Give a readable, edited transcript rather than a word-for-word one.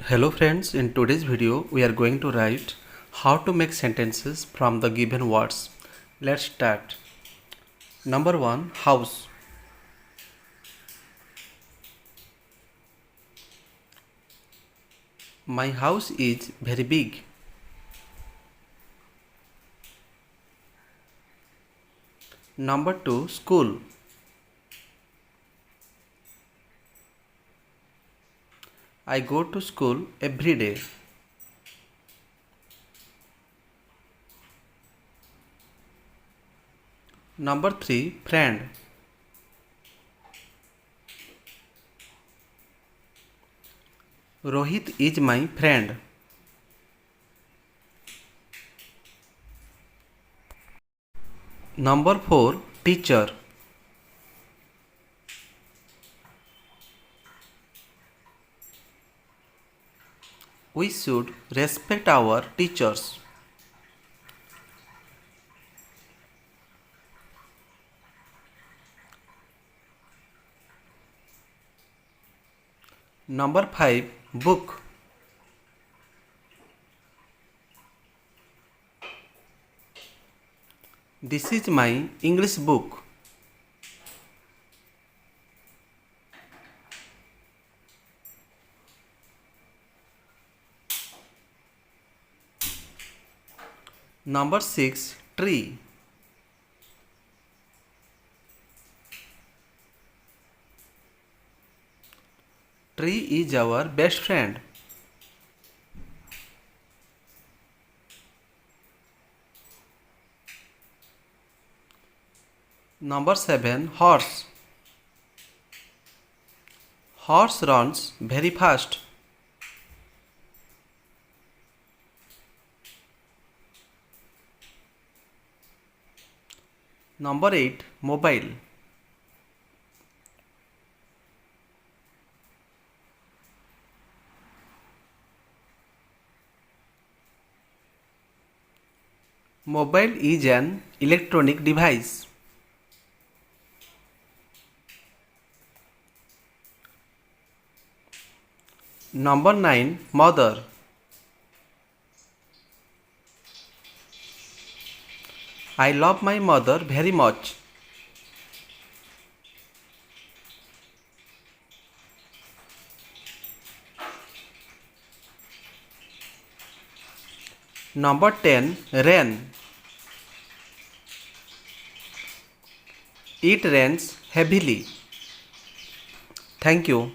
Hello friends, in today's video we are going to write how to make sentences from the given words. Let's start. Number 1, house. My house is very big. Number 2, school. I go to school every day. Number 3, friend. Rohit is my friend. Number 4, teacher. We should respect our teachers. Number 5, book. This is my English book. Number 6, tree. Tree is our best friend. Number 7, horse. Horse runs very fast. Number 8, mobile. Mobile is an electronic device. Number 9, mother. I love my mother very much. Number 10, rain. It rains heavily. Thank you.